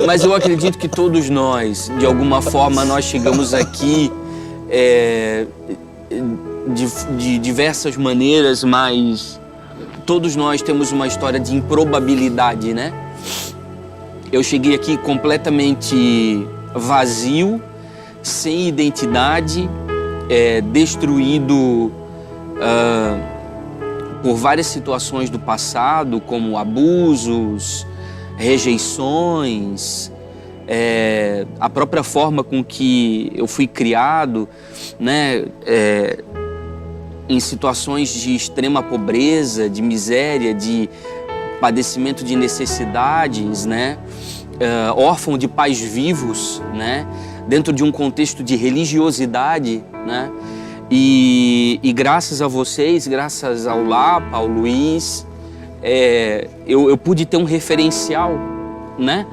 Mas eu acredito que todos nós, de alguma forma, nós chegamos aqui de diversas maneiras, mas todos nós temos uma história de improbabilidade, né? Eu cheguei aqui completamente vazio, sem identidade, destruído por várias situações do passado, como abusos, rejeições, a própria forma com que eu fui criado, né, em situações de extrema pobreza, de miséria, de padecimento de necessidades, né, órfão de pais vivos, né, dentro de um contexto de religiosidade, né, e graças a vocês, graças ao Lapa, ao Luiz, eu pude ter um referencial, né?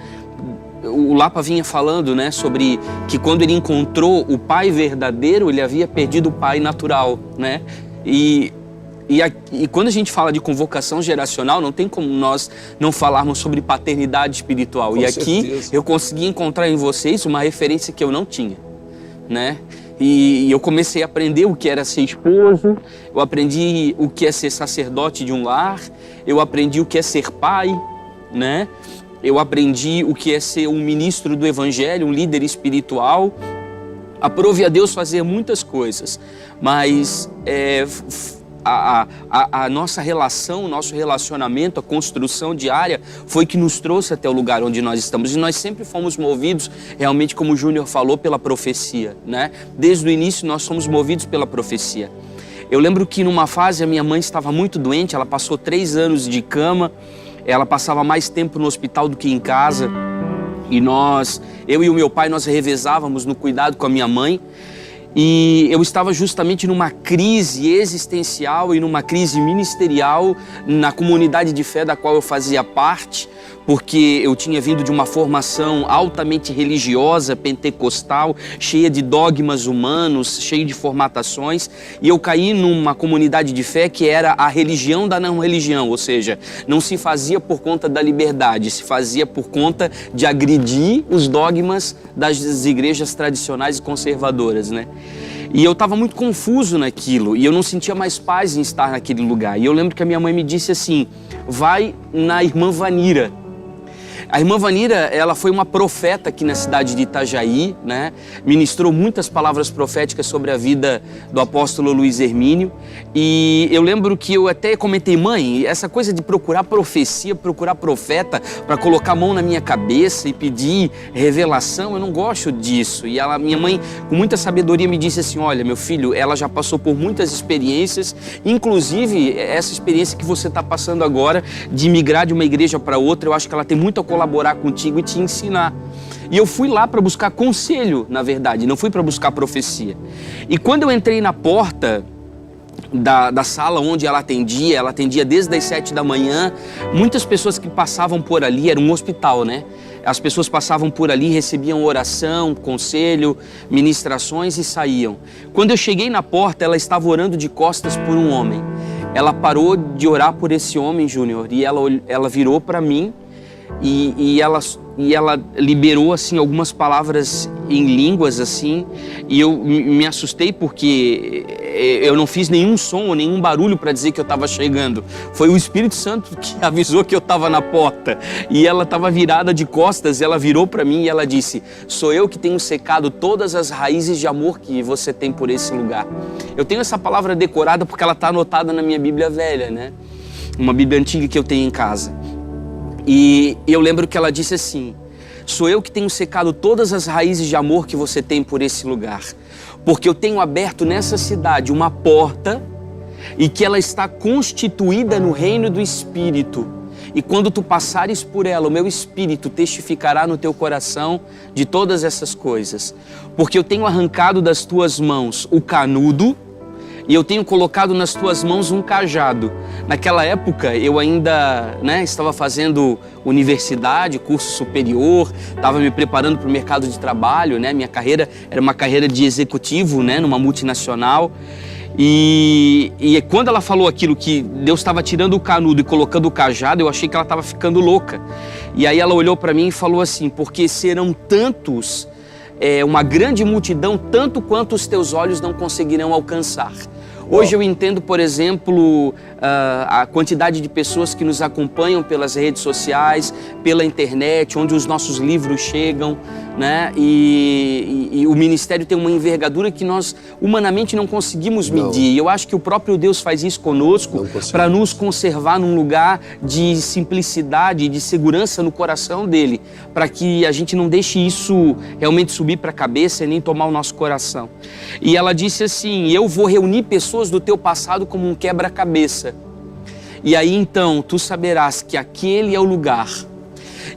O Lapa vinha falando, né, sobre que quando ele encontrou o pai verdadeiro, ele havia perdido o pai natural, né? E quando a gente fala de convocação geracional, não tem como nós não falarmos sobre paternidade espiritual. Com aqui eu consegui encontrar em vocês uma referência que eu não tinha, né? E eu comecei a aprender o que era ser esposo, eu aprendi o que é ser sacerdote de um lar, eu aprendi o que é ser pai, né? Eu aprendi o que é ser um ministro do evangelho, um líder espiritual. Aprove a Deus fazer muitas coisas, mas a nossa relação, o nosso relacionamento, a construção diária foi que nos trouxe até o lugar onde nós estamos. E nós sempre fomos movidos, realmente, como o Júnior falou, pela profecia, né? Desde o início nós somos movidos pela profecia. Eu lembro que numa fase a minha mãe estava muito doente, ela passou 3 anos de cama, ela passava mais tempo no hospital do que em casa. E eu e o meu pai, nós revezávamos no cuidado com a minha mãe. E eu estava justamente numa crise existencial e numa crise ministerial na comunidade de fé da qual eu fazia parte, porque eu tinha vindo de uma formação altamente religiosa, pentecostal, cheia de dogmas humanos, cheia de formatações, e eu caí numa comunidade de fé que era a religião da não religião, ou seja, não se fazia por conta da liberdade, se fazia por conta de agredir os dogmas das igrejas tradicionais e conservadoras, né? E eu estava muito confuso naquilo, e eu não sentia mais paz em estar naquele lugar. E eu lembro que a minha mãe me disse assim, vai na irmã Vanira. A irmã Vanira, ela foi uma profeta aqui na cidade de Itajaí, né? Ministrou muitas palavras proféticas sobre a vida do apóstolo Luiz Hermínio. E eu lembro que eu até comentei, mãe, essa coisa de procurar profecia, procurar profeta para colocar a mão na minha cabeça e pedir revelação, eu não gosto disso. E minha mãe, com muita sabedoria, me disse assim, olha, meu filho, ela já passou por muitas experiências, inclusive essa experiência que você está passando agora de migrar de uma igreja para outra, eu acho que ela tem muito a colaborar contigo e te ensinar. E eu fui lá para buscar conselho, na verdade, não fui para buscar profecia. E quando eu entrei na porta da sala onde ela atendia desde as 7 da manhã, muitas pessoas que passavam por ali, era um hospital, né? As pessoas passavam por ali, recebiam oração, conselho, ministrações e saíam. Quando eu cheguei na porta, ela estava orando de costas por um homem. Ela parou de orar por esse homem, Júnior, e ela virou para mim e ela liberou assim algumas palavras em línguas assim, e eu me assustei porque eu não fiz nenhum som, nenhum barulho para dizer que eu estava chegando. Foi o Espírito Santo que avisou que eu estava na porta. E ela estava virada de costas, ela virou para mim e ela disse, sou eu que tenho secado todas as raízes de amor que você tem por esse lugar. Eu tenho essa palavra decorada porque ela está anotada na minha Bíblia velha, né? Uma Bíblia antiga que eu tenho em casa. E eu lembro que ela disse assim, sou eu que tenho secado todas as raízes de amor que você tem por esse lugar. Porque eu tenho aberto nessa cidade uma porta e que ela está constituída no reino do Espírito. E quando tu passares por ela, o meu Espírito testificará no teu coração de todas essas coisas. Porque eu tenho arrancado das tuas mãos o canudo, e eu tenho colocado nas tuas mãos um cajado. Naquela época, eu ainda estava fazendo universidade, curso superior, estava me preparando para o mercado de trabalho, né? Minha carreira era uma carreira de executivo, né? Numa multinacional. E quando ela falou aquilo que Deus estava tirando o canudo e colocando o cajado, eu achei que ela estava ficando louca. E aí ela olhou para mim e falou assim, porque serão tantos, uma grande multidão, tanto quanto os teus olhos não conseguirão alcançar. Hoje eu entendo, por exemplo, a quantidade de pessoas que nos acompanham pelas redes sociais, pela internet, onde os nossos livros chegam, né? E o ministério tem uma envergadura que nós humanamente não conseguimos medir. E eu acho que o próprio Deus faz isso conosco para nos conservar num lugar de simplicidade, de segurança no coração dele, para que a gente não deixe isso realmente subir para a cabeça e nem tomar o nosso coração. E ela disse assim, eu vou reunir pessoas do teu passado como um quebra-cabeça. E aí então tu saberás que aquele é o lugar.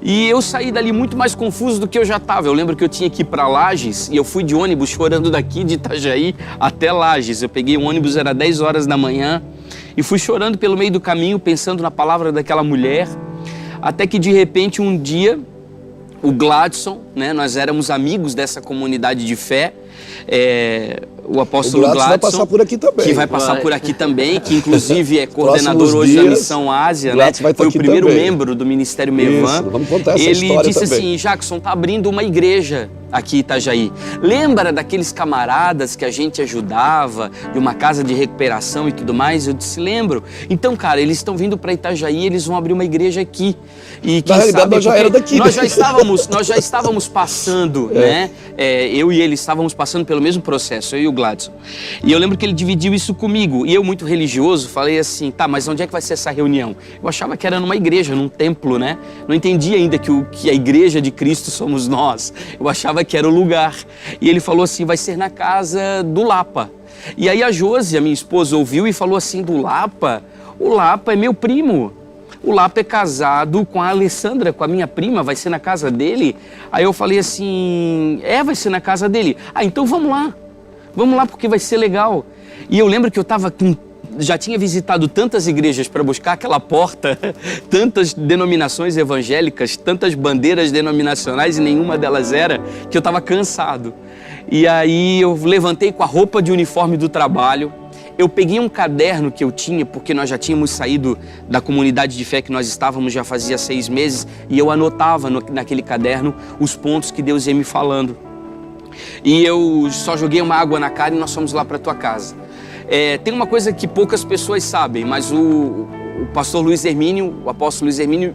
E eu saí dali muito mais confuso do que eu já estava. Eu lembro que eu tinha que ir para Lages e eu fui de ônibus chorando daqui de Itajaí até Lages. Eu peguei o ônibus, era 10 horas da manhã e fui chorando pelo meio do caminho, pensando na palavra daquela mulher. Até que de repente um dia, o Gladson, né, nós éramos amigos dessa comunidade de fé, o apóstolo Gladson vai passar por aqui também. Que vai passar por aqui também, que inclusive é coordenador hoje da Missão Ásia, né? Foi o primeiro membro do Ministério Mevan. Vamos contar essa Ele história disse também. assim, Jackson, tá abrindo uma igreja aqui em Itajaí. Lembra daqueles camaradas que a gente ajudava, de uma casa de recuperação e tudo mais? Eu disse, lembro. Então, cara, eles estão vindo para Itajaí, eles vão abrir uma igreja aqui. E quem sabe, nós já era daqui. Nós já estávamos passando, né? Eu e ele estávamos passando pelo mesmo processo, eu e o Gladson. E eu lembro que ele dividiu isso comigo. E eu, muito religioso, falei assim, tá, mas onde é que vai ser essa reunião? Eu achava que era numa igreja, num templo, né? Não entendia ainda que a igreja de Cristo somos nós. Eu achava que era o lugar. E ele falou assim, vai ser na casa do Lapa. E aí a Josi, a minha esposa, ouviu e falou assim, do Lapa? O Lapa é meu primo. O Lapa é casado com a Alessandra, com a minha prima, vai ser na casa dele? Aí eu falei assim, vai ser na casa dele. Ah, então vamos lá porque vai ser legal. E eu lembro que eu já tinha visitado tantas igrejas para buscar aquela porta, tantas denominações evangélicas, tantas bandeiras denominacionais e nenhuma delas era, que eu estava cansado. E aí eu levantei com a roupa de uniforme do trabalho, eu peguei um caderno que eu tinha, porque nós já tínhamos saído da comunidade de fé que nós estávamos já fazia 6 meses, e eu anotava naquele caderno os pontos que Deus ia me falando. E eu só joguei uma água na cara e nós fomos lá para tua casa. Tem uma coisa que poucas pessoas sabem, mas o pastor Luiz Hermínio, o apóstolo Luiz Hermínio,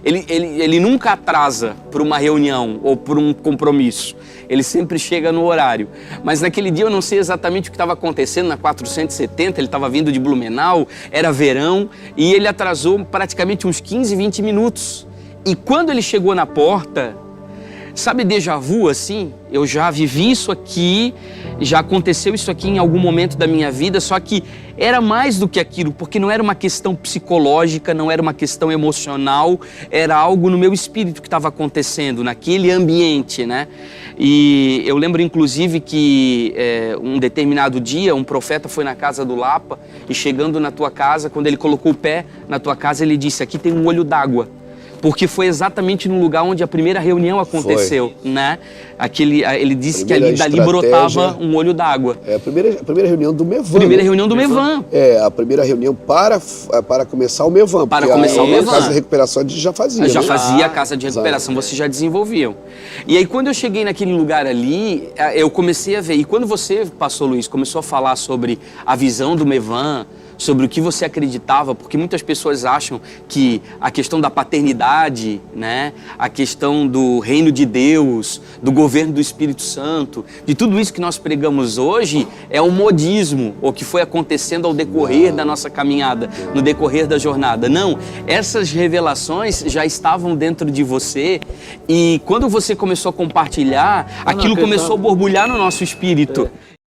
ele nunca atrasa para uma reunião ou por um compromisso. Ele sempre chega no horário. Mas naquele dia eu não sei exatamente o que estava acontecendo, na 470, ele estava vindo de Blumenau, era verão, e ele atrasou praticamente uns 15, 20 minutos. E quando ele chegou na porta, sabe déjà vu assim? Eu já vivi isso aqui, já aconteceu isso aqui em algum momento da minha vida, só que era mais do que aquilo, porque não era uma questão psicológica, não era uma questão emocional, era algo no meu espírito que estava acontecendo, naquele ambiente, né? E eu lembro inclusive que um determinado dia, um profeta foi na casa do Lapa e chegando na tua casa, quando ele colocou o pé na tua casa, ele disse, aqui tem um olho d'água. Porque foi exatamente no lugar onde a primeira reunião aconteceu, né? Ele disse que dali brotava um olho d'água. A primeira reunião do Mevan. Primeira reunião do Mevan. A primeira reunião para começar o Mevan. Para começar o Mevan. A casa de recuperação a gente já fazia. Já fazia a casa de recuperação, vocês já desenvolviam. E aí quando eu cheguei naquele lugar ali, eu comecei a ver. E quando você, pastor Luiz, começou a falar sobre a visão do Mevan, sobre o que você acreditava, porque muitas pessoas acham que a questão da paternidade, né, a questão do reino de Deus, do governo do Espírito Santo, de tudo isso que nós pregamos hoje é um modismo, o que foi acontecendo ao decorrer da nossa caminhada, no decorrer da jornada. Não, essas revelações já estavam dentro de você e quando você começou a compartilhar, aquilo começou a borbulhar no nosso espírito.